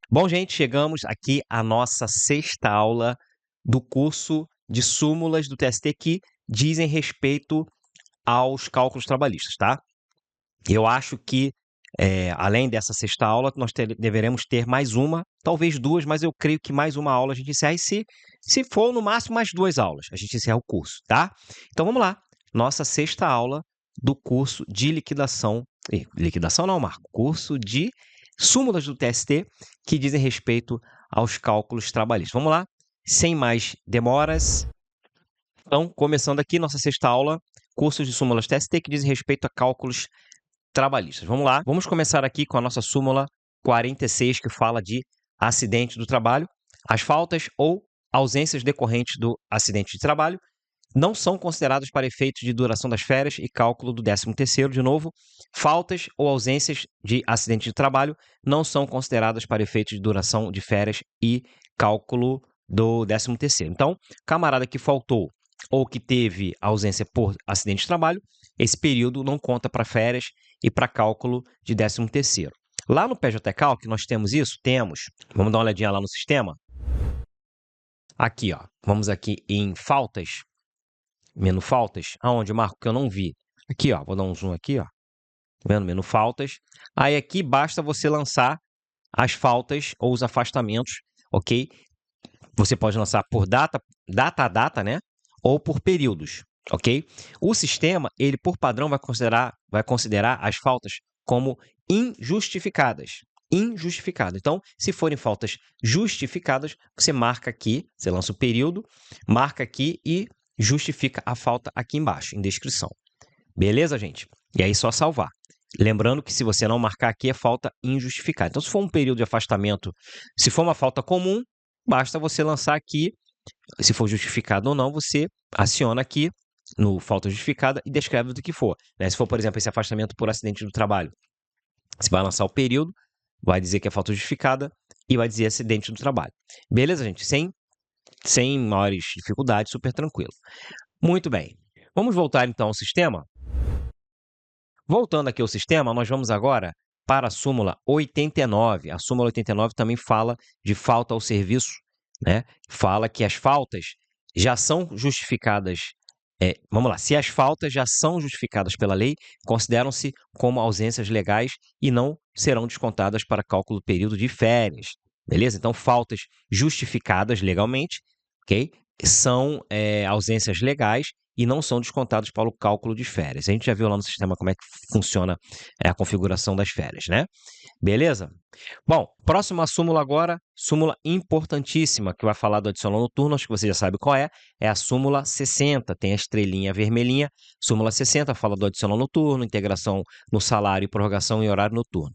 Bom, gente, chegamos aqui à nossa sexta aula do curso de súmulas do TST que dizem respeito aos cálculos trabalhistas, tá? Eu acho que, além dessa sexta aula, nós deveremos ter mais uma, talvez duas, mas eu creio que mais uma aula a gente encerra. E se for, no máximo, mais duas aulas, a gente encerra o curso, tá? Então, vamos lá. Nossa sexta aula do curso de liquidação. Liquidação não, Marco. Curso de súmulas do TST que dizem respeito aos cálculos trabalhistas. Vamos lá. Sem mais demoras. Então, começando aqui nossa sexta aula, cursos de súmulas TST que dizem respeito a cálculos trabalhistas. Vamos lá. Vamos começar aqui com a nossa súmula 46, que fala de acidente do trabalho. As faltas ou ausências decorrentes do acidente de trabalho não são consideradas para efeitos de duração das férias e cálculo do 13º. De novo, faltas ou ausências de acidente de trabalho não são consideradas para efeitos de duração de férias e cálculo do 13º. Então, camarada que faltou ou que teve ausência por acidente de trabalho, esse período não conta para férias e para cálculo de 13º. Lá no PJCalc nós temos isso? Temos. Vamos dar uma olhadinha lá no sistema? Aqui, ó. Vamos aqui em faltas. Menu faltas. Aonde, Marco? Que eu não vi. Aqui, ó. Vou dar um zoom aqui, ó. Tá vendo? Menu faltas. Aí aqui basta você lançar as faltas ou os afastamentos, ok? Você pode lançar por data a data, né? Ou por períodos, ok? O sistema, ele por padrão vai considerar as faltas como injustificadas. Injustificado. Então, se forem faltas justificadas, você marca aqui, você lança o período, marca aqui e justifica a falta aqui embaixo, em descrição. Beleza, gente? E aí só salvar. Lembrando que se você não marcar aqui, é falta injustificada. Então, se for um período de afastamento, se for uma falta comum, basta você lançar aqui, se for justificado ou não, você aciona aqui no falta justificada e descreve do que for. Né? Se for, por exemplo, esse afastamento por acidente do trabalho, você vai lançar o período, vai dizer que é falta justificada e vai dizer acidente do trabalho. Beleza, gente? Sem maiores dificuldades, super tranquilo. Muito bem. Vamos voltar então ao sistema? Voltando aqui ao sistema, nós vamos agora para a súmula 89. A súmula 89 também fala de falta ao serviço, né? Fala que as faltas já são justificadas. Vamos lá, se as faltas já são justificadas pela lei, consideram-se como ausências legais e não serão descontadas para cálculo do período de férias. Beleza? Então, faltas justificadas legalmente, ok? São ausências legais e não são descontados para o cálculo de férias. A gente já viu lá no sistema como é que funciona a configuração das férias, né? Beleza? Bom, próxima súmula agora, súmula importantíssima, que vai falar do adicional noturno, acho que você já sabe qual é a súmula 60, tem a estrelinha vermelhinha, súmula 60 fala do adicional noturno, integração no salário e prorrogação em horário noturno.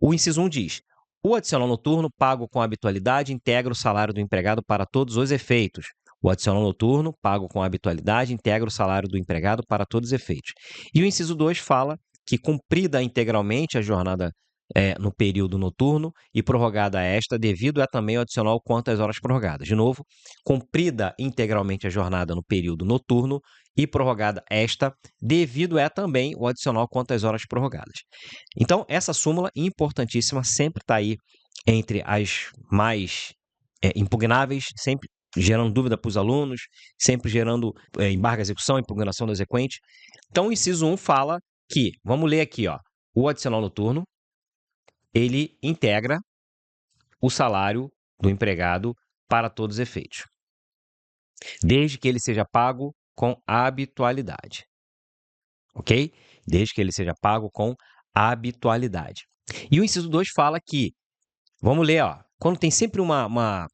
O inciso 1 diz: o adicional noturno pago com habitualidade integra o salário do empregado para todos os efeitos. O adicional noturno, pago com habitualidade, integra o salário do empregado para todos os efeitos. E o inciso 2 fala que, cumprida integralmente a jornada no período noturno e prorrogada esta, devido também ao adicional quanto às horas prorrogadas. De novo, cumprida integralmente a jornada no período noturno e prorrogada esta, devido também o adicional quanto às horas prorrogadas. Então, essa súmula importantíssima sempre está aí entre as mais impugnáveis, sempre gerando dúvida para os alunos, sempre gerando embargo à execução, impugnação do exequente. Então, o inciso 1 fala que, vamos ler aqui, ó, o adicional noturno, ele integra o salário do empregado para todos os efeitos, desde que ele seja pago com habitualidade, ok? Desde que ele seja pago com habitualidade. E o inciso 2 fala que, vamos ler, ó, quando tem sempre uma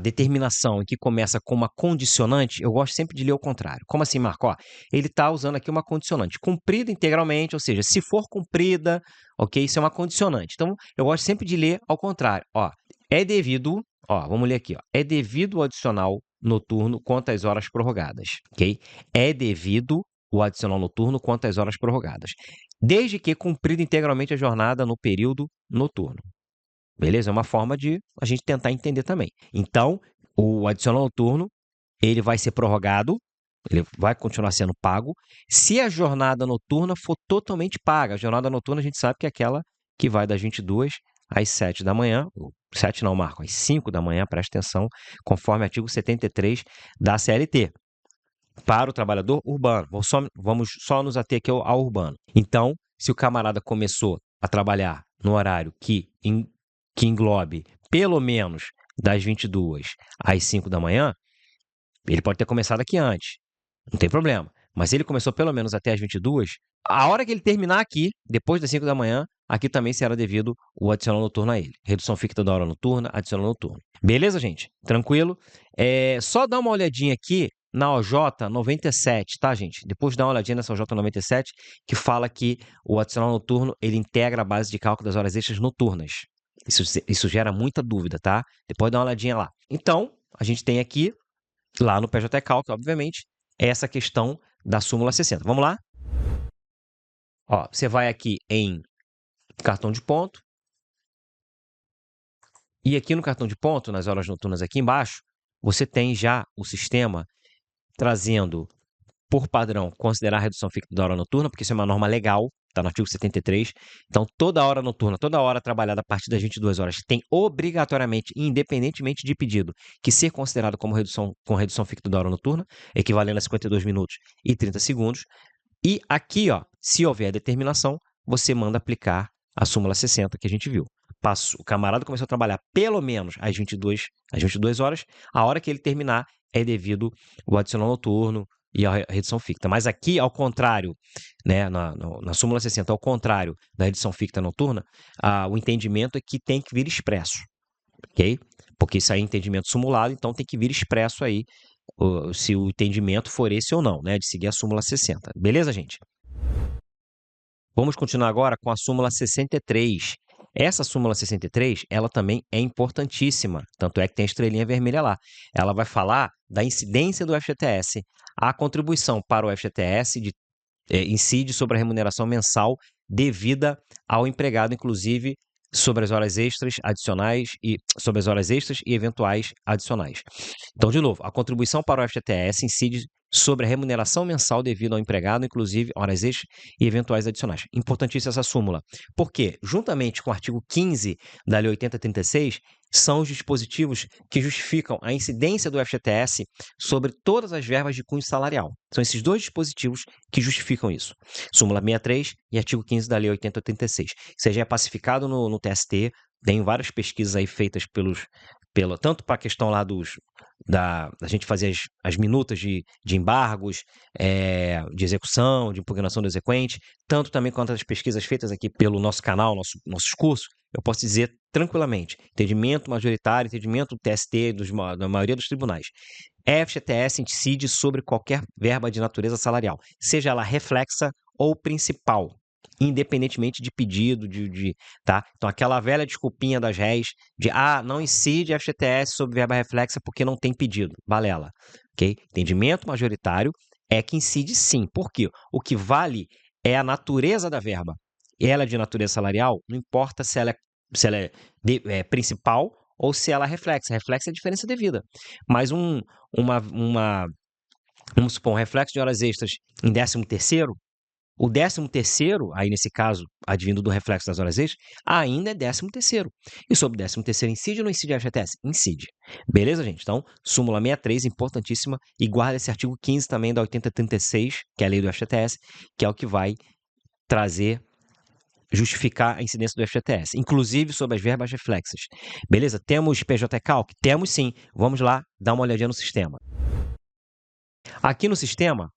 determinação que começa com uma condicionante, eu gosto sempre de ler o contrário. Como assim, Marco? Ó, ele está usando aqui uma condicionante. Cumprida integralmente, ou seja, se for cumprida, ok? Isso é uma condicionante. Então, eu gosto sempre de ler ao contrário. Ó, é devido, ó, vamos ler aqui, ó, é devido o adicional noturno quanto às horas prorrogadas, ok? É devido o adicional noturno quanto às horas prorrogadas, desde que cumprida integralmente a jornada no período noturno. Beleza? É uma forma de a gente tentar entender também. Então, o adicional noturno, ele vai ser prorrogado, ele vai continuar sendo pago, se a jornada noturna for totalmente paga. A jornada noturna a gente sabe que é aquela que vai das 22 às 7 da manhã, 7 não, Marco, às 5 da manhã, presta atenção, conforme artigo 73 da CLT, para o trabalhador urbano. Vamos só nos ater aqui ao urbano. Então, se o camarada começou a trabalhar no horário que englobe pelo menos das 22 às 5 da manhã, ele pode ter começado aqui antes, não tem problema. Mas se ele começou pelo menos até as 22, a hora que ele terminar aqui, depois das 5 da manhã, aqui também será devido o adicional noturno a ele. Redução ficta da hora noturna, adicional noturno. Beleza, gente? Tranquilo? Só dá uma olhadinha aqui na OJ 97, tá, gente? Depois dá uma olhadinha nessa OJ 97, que fala que o adicional noturno, ele integra a base de cálculo das horas extras noturnas. Isso gera muita dúvida, tá? Depois dá uma olhadinha lá. Então, a gente tem aqui, lá no PJ Calc, obviamente, essa questão da súmula 60. Vamos lá? Ó, você vai aqui em cartão de ponto. E aqui no cartão de ponto, nas horas noturnas aqui embaixo, você tem já o sistema trazendo, por padrão, considerar a redução ficta da hora noturna, porque isso é uma norma legal, está no artigo 73. Então, toda hora noturna, toda hora trabalhada a partir das 22 horas, tem obrigatoriamente, independentemente de pedido, que ser considerado como redução ficta da hora noturna, equivalendo a 52 minutos e 30 segundos. E aqui, ó, se houver determinação, você manda aplicar a súmula 60 que a gente viu. O camarada começou a trabalhar pelo menos às 22 horas, a hora que ele terminar é devido o adicional noturno e a redução ficta. Mas aqui, ao contrário, né, na súmula 60, ao contrário da redução ficta noturna, o entendimento é que tem que vir expresso, ok? Porque isso aí é entendimento simulado, então tem que vir expresso aí, se o entendimento for esse ou não, né, de seguir a súmula 60. Beleza, gente? Vamos continuar agora com a súmula 63. Essa súmula 63, ela também é importantíssima, tanto é que tem a estrelinha vermelha lá. Ela vai falar da incidência do FGTS. A contribuição para o FGTS incide sobre a remuneração mensal devida ao empregado, inclusive sobre as horas extras adicionais e sobre as horas extras e eventuais adicionais. Então, de novo, a contribuição para o FGTS incide sobre a remuneração mensal devida ao empregado, inclusive horas extras e eventuais adicionais. Importantíssima essa súmula, porque, juntamente com o artigo 15 da Lei 8036, são os dispositivos que justificam a incidência do FGTS sobre todas as verbas de cunho salarial. São esses dois dispositivos que justificam isso. Súmula 63 e artigo 15 da Lei 8036. Isso já é pacificado no TST, tem várias pesquisas aí feitas tanto para a questão lá da gente fazer as minutas de embargos, de execução, de impugnação do exequente, tanto também quanto as pesquisas feitas aqui pelo nosso canal, nossos cursos, eu posso dizer tranquilamente, entendimento majoritário, entendimento do TST, da maioria dos tribunais. FGTS incide sobre qualquer verba de natureza salarial, seja ela reflexa ou principal, independentemente de pedido, tá? Então, aquela velha desculpinha das réis de, não incide FGTS sobre verba reflexa porque não tem pedido. Balela, ok? Entendimento majoritário é que incide sim. Por quê? O que vale é a natureza da verba. Ela é de natureza salarial, não importa se ela é principal ou se ela é reflexa. Reflexa é a diferença devida. Mas vamos supor, um reflexo de horas extras em 13º, o 13º, aí nesse caso, advindo do reflexo das horas extras, ainda é 13º. E sobre o 13º incide ou não incide a FGTS? Incide. Beleza, gente? Então, súmula 63, importantíssima, e guarda esse artigo 15 também da 8036, que é a lei do FGTS, que é o que vai justificar a incidência do FGTS, inclusive sobre as verbas reflexas. Beleza? Temos PJ Calc? Temos sim. Vamos lá dar uma olhadinha no sistema. Aqui no sistema,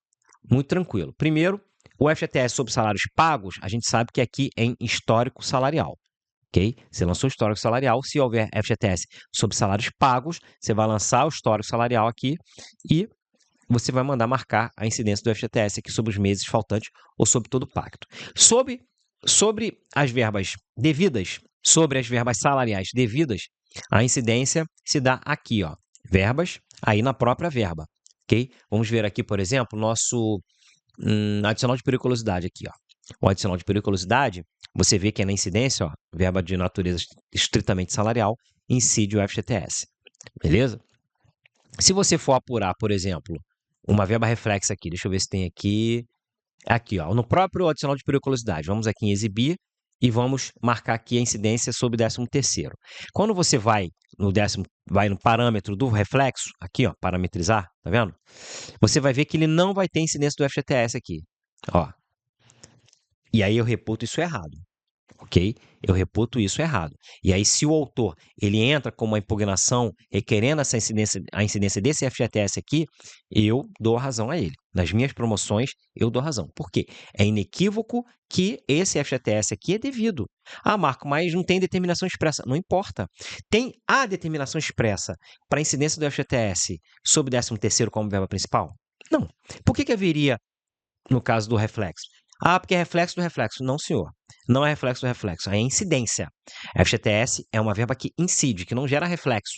muito tranquilo. Primeiro, o FGTS sobre salários pagos, a gente sabe que aqui é em histórico salarial, ok? Você lançou o histórico salarial, se houver FGTS sobre salários pagos, você vai lançar o histórico salarial aqui e você vai mandar marcar a incidência do FGTS aqui sobre os meses faltantes ou sobre todo o pacto. Sobre as verbas devidas, sobre as verbas salariais devidas, a incidência se dá aqui, ó, verbas, aí na própria verba, ok? Vamos ver aqui, por exemplo, nosso adicional de periculosidade aqui, ó. O adicional de periculosidade, você vê que é na incidência, ó, verba de natureza estritamente salarial, incide o FGTS, beleza? Se você for apurar, por exemplo, uma verba reflexa aqui, deixa eu ver se tem aqui, ó, no próprio adicional de periculosidade, vamos aqui em exibir, e vamos marcar aqui a incidência sobre o 13º. Quando você vai no parâmetro do reflexo, aqui, ó, parametrizar, tá vendo? Você vai ver que ele não vai ter incidência do FGTS aqui, ó. E aí eu reputo isso errado, ok? Eu reputo isso errado. E aí, se o autor ele entra com uma impugnação requerendo a incidência desse FGTS aqui, eu dou razão a ele. Nas minhas promoções, eu dou razão. Por quê? É inequívoco que esse FGTS aqui é devido. Ah, Marco, mas não tem determinação expressa. Não importa. Tem a determinação expressa para a incidência do FGTS sobre o 13º como verba principal? Não. Por que haveria no caso do reflexo? Ah, porque é reflexo do reflexo. Não, senhor. Não é reflexo do reflexo, é incidência. FGTS é uma verba que incide, que não gera reflexo.